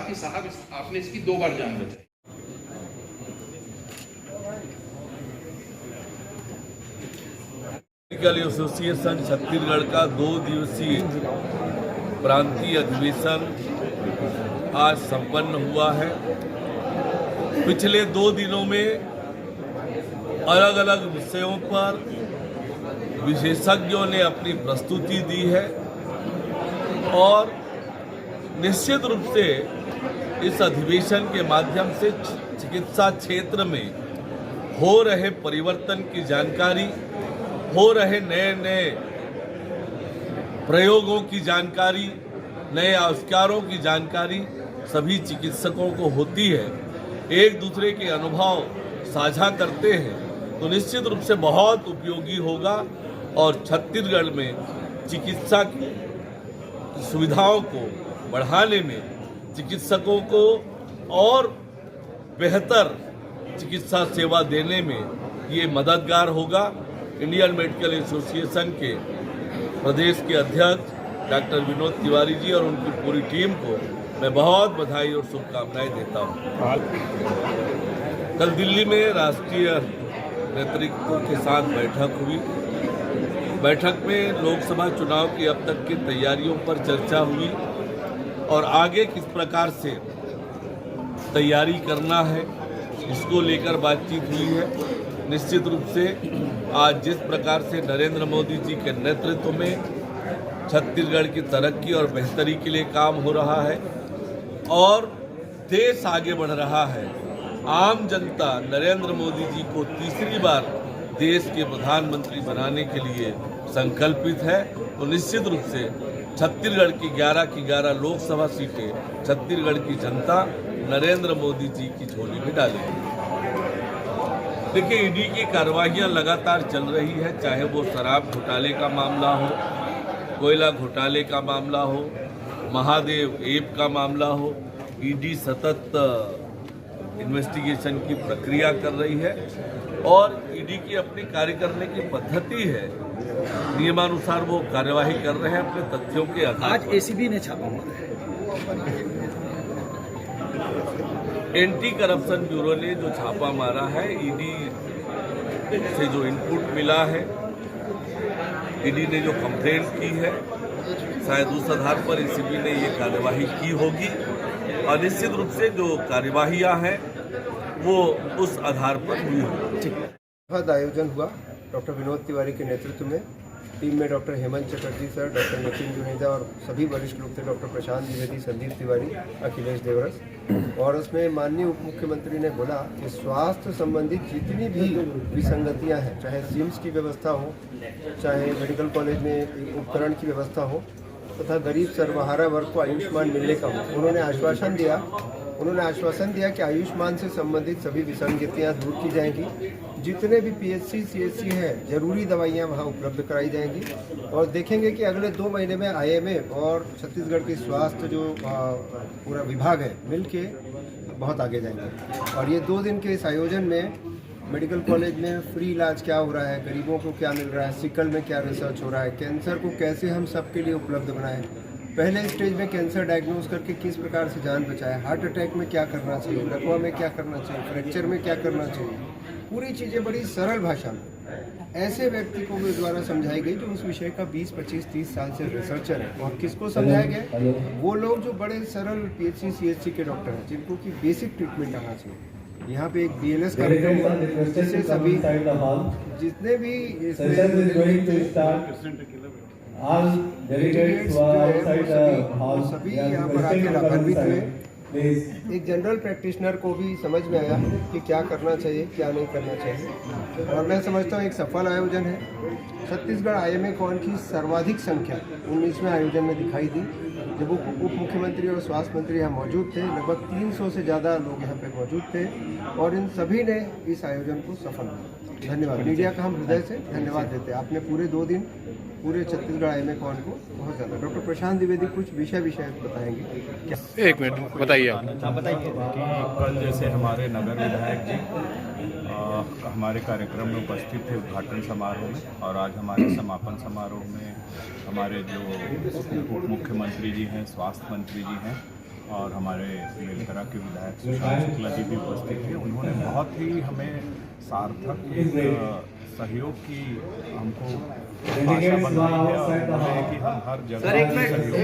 कि साहब आपने इसकी 2 बार जान बचाई। मेडिकल एसोसिएशन छत्तीसगढ़ का 2 दिवसीय प्रांतीय अधिवेशन आज संपन्न हुआ है। पिछले 2 दिनों में अलग अलग विषयों पर विशेषज्ञों ने अपनी प्रस्तुति दी है और निश्चित रूप से इस अधिवेशन के माध्यम से चिकित्सा क्षेत्र में हो रहे परिवर्तन की जानकारी, हो रहे नए नए प्रयोगों की जानकारी, नए आविष्कारों की जानकारी सभी चिकित्सकों को होती है। एक दूसरे के अनुभव साझा करते हैं तो निश्चित रूप से बहुत उपयोगी होगा और छत्तीसगढ़ में चिकित्सा की सुविधाओं को बढ़ाने में, चिकित्सकों को और बेहतर चिकित्सा सेवा देने में ये मददगार होगा। इंडियन मेडिकल एसोसिएशन के प्रदेश के अध्यक्ष डॉक्टर विनोद तिवारी जी और उनकी पूरी टीम को मैं बहुत बधाई और शुभकामनाएं देता हूं। कल दिल्ली में राष्ट्रीय नेतृत्व के साथ बैठक हुई। बैठक में लोकसभा चुनाव की अब तक की तैयारियों पर चर्चा हुई और आगे किस प्रकार से तैयारी करना है इसको लेकर बातचीत हुई है। निश्चित रूप से आज जिस प्रकार से नरेंद्र मोदी जी के नेतृत्व में छत्तीसगढ़ की तरक्की और बेहतरी के लिए काम हो रहा है और देश आगे बढ़ रहा है, आम जनता नरेंद्र मोदी जी को तीसरी बार देश के प्रधानमंत्री बनाने के लिए संकल्पित है, तो निश्चित रूप से छत्तीसगढ़ की 11 की 11 लोकसभा सीटें छत्तीसगढ़ की जनता नरेंद्र मोदी जी की झोली में डालेगी। देखिए, ईडी की कार्रवाइयां लगातार चल रही है, चाहे वो शराब घोटाले का मामला हो, कोयला घोटाले का मामला हो, महादेव ऐप का मामला हो। ईडी सतत इन्वेस्टिगेशन की प्रक्रिया कर रही है और ईडी की अपनी कार्य करने की पद्धति है, नियमानुसार वो कार्यवाही कर रहे हैं अपने तथ्यों के आधार पर। आज एसीबी ने छापा मारा है। एंटी करप्शन ब्यूरो ने जो छापा मारा है, ईडी से जो इनपुट मिला है, ईडी ने जो कंप्लेंट की है, शायद उस आधार पर एसीबी ने ये कार्यवाही की होगी और निश्चित रूप से जो कार्यवाहियां हैं वो उस आधार पर हुई होगी। आयोजन हुआ डॉक्टर विनोद तिवारी के नेतृत्व में। टीम में doctor Hemant Chatterjee sir, doctor Nitin Juneja और सभी वरिष्ठ लोग थे, डॉक्टर प्रशांत द्विवेदी, संदीप तिवारी, अखिलेश देवरस। और उसमें माननीय उप मुख्यमंत्री ने बोला कि स्वास्थ्य संबंधित जितनी भी विसंगतियां हैं, चाहे सिम्स की व्यवस्था हो, चाहे मेडिकल कॉलेज में उपकरण की व्यवस्था हो, तथा गरीब सर्वहारा वर्ग को आयुष्मान मिलने का हो, उन्होंने आश्वासन दिया कि आयुष्मान से संबंधित सभी विसंगतियां दूर की जाएंगी। जितने भी पीएचसी सीएचसी हैं, जरूरी दवाइयां वहां उपलब्ध कराई जाएंगी और देखेंगे कि अगले 2 महीने में आईएमए और छत्तीसगढ़ की स्वास्थ्य जो पूरा विभाग है मिलके बहुत आगे जाएंगे। और ये 2 दिन के इस आयोजन में मेडिकल कॉलेज में फ्री इलाज क्या हो रहा है, गरीबों को क्या मिल रहा है, सिकल में क्या रिसर्च हो रहा है, कैंसर को कैसे हम सबके लिए उपलब्ध बनाएं, पहले स्टेज में कैंसर डायग्नोज करके किस प्रकार से जान बचाएं, हार्ट अटैक में क्या करना चाहिए, लकवा में क्या करना चाहिए, फ्रैक्चर में क्या करना चाहिए, पूरी चीज़ें बड़ी सरल भाषा में ऐसे व्यक्ति को भी द्वारा समझाई गई जो उस विषय का 20, 25, 30 साल से रिसर्चर है। और किसको समझाया गया? वो लोग जो बड़े सरल पीएचसी सीएचसी के डॉक्टर हैं, जिनको की बेसिक ट्रीटमेंट आना चाहिए। यहाँ पे एक BLS कार्यक्रम हुआ जिससे सभी जितने भी सभी यहाँ पर आके लाभान्वित हुए। एक जनरल प्रैक्टिशनर को भी समझ में आया कि क्या करना चाहिए, क्या नहीं करना चाहिए। और मैं समझता हूँ एक सफल आयोजन है। छत्तीसगढ़ आईएमए कॉन की सर्वाधिक संख्या 19वें आयोजन में दिखाई दी। जब उप मुख्यमंत्री और स्वास्थ्य मंत्री यहाँ मौजूद थे, लगभग 300 से ज़्यादा लोग यहाँ पे मौजूद थे और इन सभी ने इस आयोजन को सफल किया। धन्यवाद। मीडिया का हम हृदय से धन्यवाद देते हैं। आपने पूरे 2 दिन पूरे छत्तीसगढ़ आईएमए कॉन को बहुत ज़्यादा। डॉक्टर प्रशांत द्विवेदी कुछ विषय बताएंगे क्या? 1 मिनट बताइए आप। बताइए। कल जैसे हमारे नगर विधायक जी हमारे कार्यक्रम में उपस्थित थे उद्घाटन समारोह में, और आज हमारे समापन समारोह में हमारे जो उप मुख्यमंत्री जी हैं, स्वास्थ्य मंत्री जी हैं और हमारे मेलकरा के विधायक सुशांत शुक्ला जी भी उपस्थित थे। उन्होंने बहुत ही हमें सार्थक सहयोग की हमको आशा बनाई है और उन्होंने कि हम हर जगह सहयोग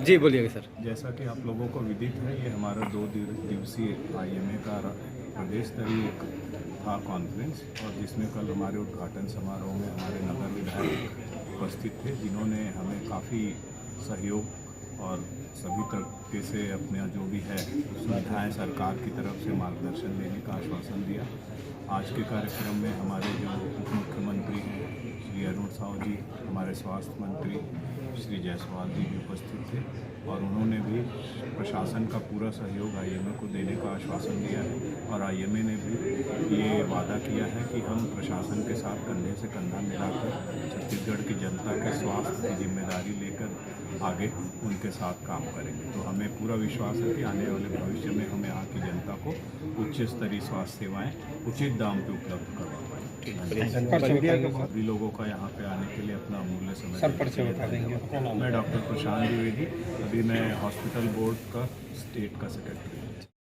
जी बोलिएगा सर। जैसा कि आप लोगों को विदित है, ये हमारा 2 दिवसीय IMA का प्रदेश स्तरीय था कॉन्फ्रेंस, और जिसमें कल हमारे उद्घाटन समारोह में हमारे नगर विधायक उपस्थित थे, जिन्होंने हमें काफ़ी सहयोग और सभी तरीके से अपना जो भी है सुविधाएं सरकार की तरफ से मार्गदर्शन देने का आश्वासन दिया। आज के कार्यक्रम में हमारे जो उप मुख्यमंत्री हैं श्री अरुण साहू जी, हमारे स्वास्थ्य मंत्री श्री जायसवाल जी भी उपस्थित थे, और उन्होंने भी प्रशासन का पूरा सहयोग IMA को देने का आश्वासन दिया है। और IMA ने भी ये वादा किया है कि हम प्रशासन के साथ कंधे से कंधा मिलाकर छत्तीसगढ़ की जनता के स्वास्थ्य की जिम्मेदारी लेकर आगे उनके साथ काम करेंगे। तो हमें पूरा विश्वास है कि आने वाले भविष्य में हम यहाँ की जनता को उच्च स्तरीय स्वास्थ्य सेवाएँ उचित दाम पर उपलब्ध करवा पाएंगे। सभी लोगों का यहाँ पे आने के लिए अपना अमूल्य समय। मैं डॉक्टर प्रशांत द्विवेदी, अभी मैं हॉस्पिटल बोर्ड का स्टेट का सेक्रेटरी हूँ।